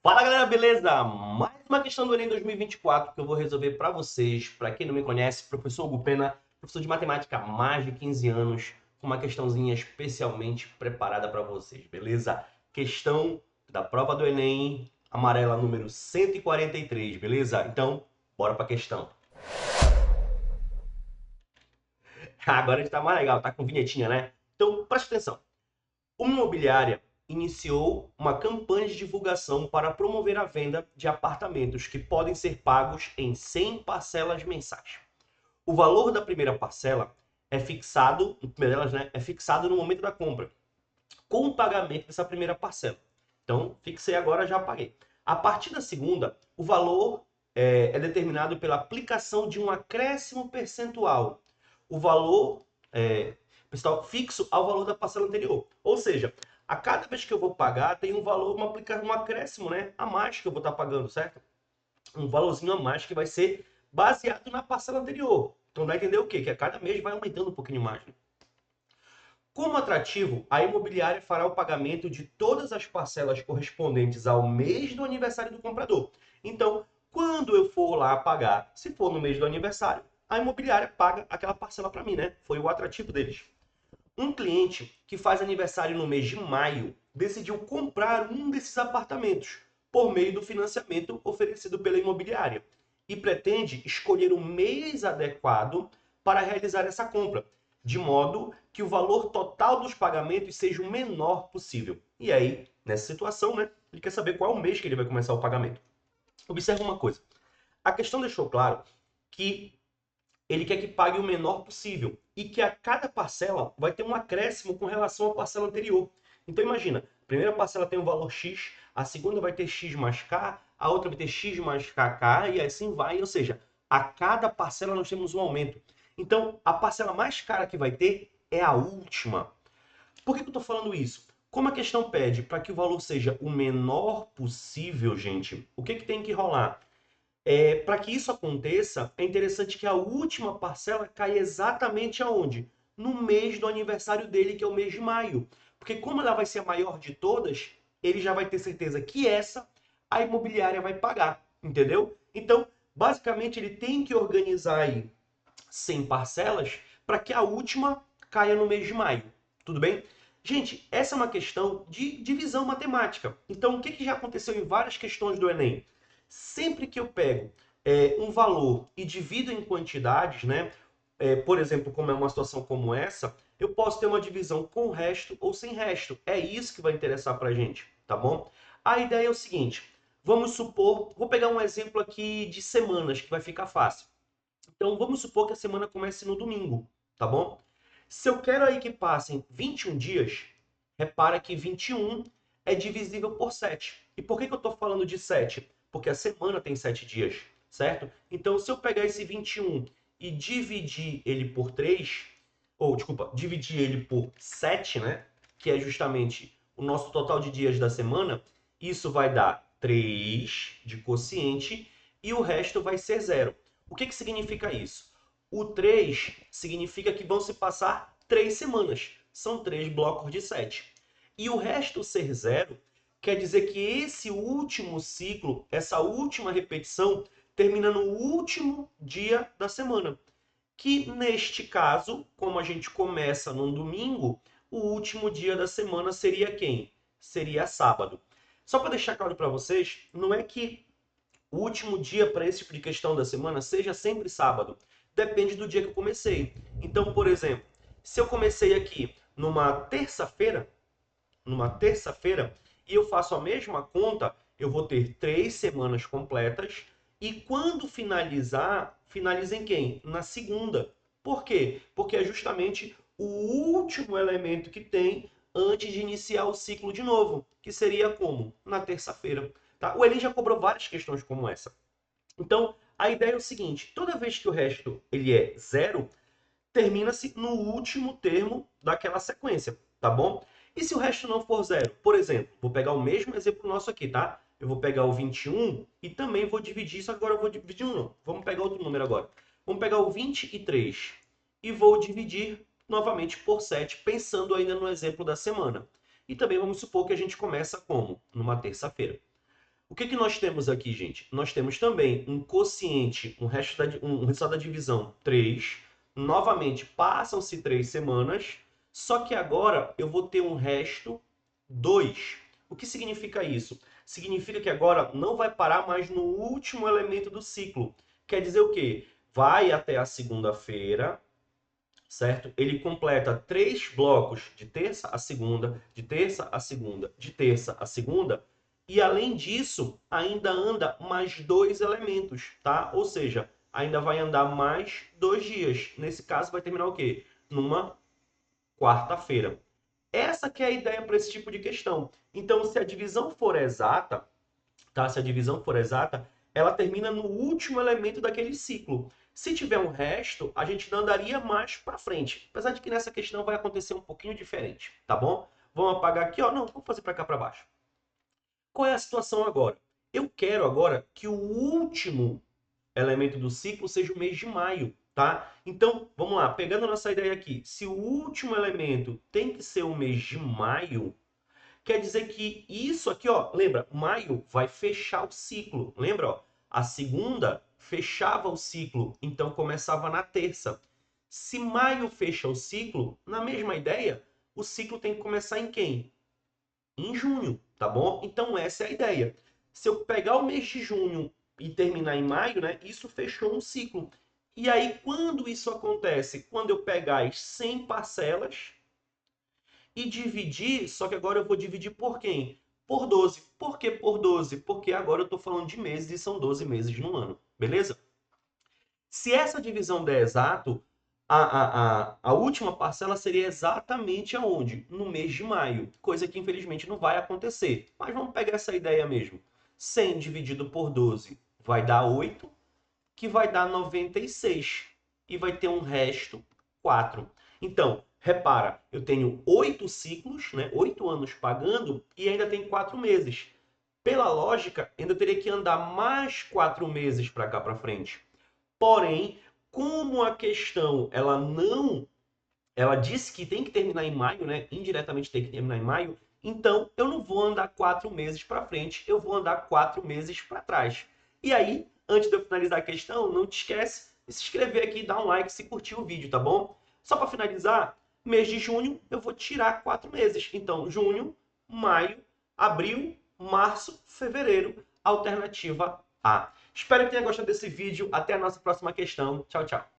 Fala galera, beleza? Mais uma questão do Enem 2024 que eu vou resolver para vocês. Para quem não me conhece, professor Hugo Pena, professor de matemática há mais de 15 anos, com uma questãozinha especialmente preparada para vocês, beleza? Questão da prova do Enem, amarela número 143, beleza? Então, bora para a questão. Agora está mais legal, tá com vinhetinha, né? Então, preste atenção. Uma imobiliária iniciou uma campanha de divulgação para promover a venda de apartamentos que podem ser pagos em 100 parcelas mensais. O valor da primeira parcela é fixado, né, é fixado no momento da compra, com o pagamento dessa primeira parcela. Então, fixei agora, já paguei. A partir da segunda, o valor é determinado pela aplicação de um acréscimo percentual. O valor percentual fixo ao valor da parcela anterior. Ou seja, a cada vez que eu vou pagar, tem um valor, um acréscimo, né, a mais que eu vou estar pagando, certo? Um valorzinho a mais que vai ser baseado na parcela anterior. Então, vai entender o quê? Que a cada mês vai aumentando um pouquinho mais. Né? Como atrativo, a imobiliária fará o pagamento de todas as parcelas correspondentes ao mês do aniversário do comprador. Então, quando eu for lá pagar, se for no mês do aniversário, a imobiliária paga aquela parcela para mim, né? Foi o atrativo deles. Um cliente que faz aniversário no mês de maio decidiu comprar um desses apartamentos por meio do financiamento oferecido pela imobiliária e pretende escolher o mês adequado para realizar essa compra, de modo que o valor total dos pagamentos seja o menor possível. E aí, nessa situação, né, ele quer saber qual é o mês que ele vai começar o pagamento. Observe uma coisa. A questão deixou claro que ele quer que pague o menor possível e que a cada parcela vai ter um acréscimo com relação à parcela anterior. Então imagina, a primeira parcela tem um valor X, a segunda vai ter X mais K, a outra vai ter X mais KK e assim vai, ou seja, a cada parcela nós temos um aumento. Então a parcela mais cara que vai ter é a última. Por que eu estou falando isso? Como a questão pede para que o valor seja o menor possível, gente, o que tem que rolar? Para que isso aconteça, é interessante que a última parcela caia exatamente aonde? No mês do aniversário dele, que é o mês de maio. Porque como ela vai ser a maior de todas, ele já vai ter certeza que essa a imobiliária vai pagar, entendeu? Então, basicamente, ele tem que organizar aí 100 parcelas para que a última caia no mês de maio. Tudo bem? Gente, essa é uma questão de divisão matemática. Então, o que já aconteceu em várias questões do Enem? Sempre que eu pego um valor e divido em quantidades, né? Por exemplo, como é uma situação como essa, eu posso ter uma divisão com resto ou sem resto. É isso que vai interessar para a gente, tá bom? A ideia é o seguinte: vamos supor, vou pegar um exemplo aqui de semanas que vai ficar fácil. Então, vamos supor que a semana comece no domingo, tá bom? Se eu quero aí que passem 21 dias, repara que 21 é divisível por 7. E por que eu estou falando de 7? Porque a semana tem 7 dias, certo? Então, se eu pegar esse 21 e dividir ele por 3, ou, desculpa, dividir ele por 7, né? Que é justamente o nosso total de dias da semana, isso vai dar 3 de quociente e o resto vai ser zero. O que significa isso? O 3 significa que vão se passar 3 semanas. São 3 blocos de 7. E o resto ser zero quer dizer que esse último ciclo, essa última repetição, termina no último dia da semana. Que neste caso, como a gente começa num domingo, o último dia da semana seria quem? Seria sábado. Só para deixar claro para vocês, não é que o último dia para esse tipo de questão da semana seja sempre sábado. Depende do dia que eu comecei. Então, por exemplo, se eu comecei aqui numa terça-feira e eu faço a mesma conta, eu vou ter 3 semanas completas e quando finalizar, finaliza em quem? Na segunda. Por quê? Porque é justamente o último elemento que tem antes de iniciar o ciclo de novo, que seria como? Na terça-feira. Tá? O Enem já cobrou várias questões como essa. Então, a ideia é o seguinte, toda vez que o resto ele é zero, termina-se no último termo daquela sequência, tá bom? E se o resto não for zero? Por exemplo, vou pegar o mesmo exemplo nosso aqui, tá? Eu vou pegar o 21 e também vou dividir isso agora, eu vou dividir um não. Vamos pegar outro número agora. Vamos pegar o 23 e vou dividir novamente por 7, pensando ainda no exemplo da semana. E também vamos supor que a gente começa como? Numa terça-feira. O que que nós temos aqui, gente? Nós temos também um quociente, um resultado da divisão 3. Novamente, passam-se 3 semanas, só que agora eu vou ter um resto 2. O que significa isso? Significa que agora não vai parar mais no último elemento do ciclo. Quer dizer o quê? Vai até a segunda-feira, certo? Ele completa 3 blocos de terça a segunda, de terça a segunda, de terça a segunda, e além disso, ainda anda mais 2 elementos, tá? Ou seja, ainda vai andar mais 2 dias. Nesse caso, vai terminar o quê? Numa quarta-feira. Essa que é a ideia para esse tipo de questão. Então, se a divisão for exata, tá? Se a divisão for exata, ela termina no último elemento daquele ciclo. Se tiver um resto, a gente andaria mais para frente. Apesar de que nessa questão vai acontecer um pouquinho diferente, tá bom? Vamos apagar aqui, ó. Não, vamos fazer para cá para baixo. Qual é a situação agora? Eu quero agora que o último elemento do ciclo seja o mês de maio, tá? Então, vamos lá, pegando a nossa ideia aqui. Se o último elemento tem que ser o mês de maio, quer dizer que isso aqui, ó, lembra, maio vai fechar o ciclo. Lembra, ó? A segunda fechava o ciclo, então começava na terça. Se maio fecha o ciclo, na mesma ideia, o ciclo tem que começar em quem? Em junho, tá bom? Então essa é a ideia. Se eu pegar o mês de junho e terminar em maio, né, isso fechou um ciclo. E aí, quando isso acontece? Quando eu pegar as 100 parcelas e dividir, só que agora eu vou dividir por quem? Por 12. Por que por 12? Porque agora eu estou falando de meses e são 12 meses no ano, beleza? Se essa divisão der exato, a última parcela seria exatamente aonde? No mês de maio, coisa que infelizmente não vai acontecer. Mas vamos pegar essa ideia mesmo. 100 dividido por 12 vai dar 8, que vai dar 96. E vai ter um resto 4. Então, repara, eu tenho 8 ciclos, né? 8 anos pagando e ainda tem 4 meses. Pela lógica, ainda teria que andar mais 4 meses para cá para frente. Porém, como a questão ela disse que tem que terminar em maio, né? Indiretamente tem que terminar em maio. Então, eu não vou andar 4 meses para frente, eu vou andar 4 meses para trás. E aí, antes de eu finalizar a questão, não te esquece de se inscrever aqui e dar um like se curtiu o vídeo, tá bom? Só para finalizar, mês de junho eu vou tirar 4 meses. Então, junho, maio, abril, março, fevereiro, alternativa A. Espero que tenha gostado desse vídeo. Até a nossa próxima questão. Tchau, tchau.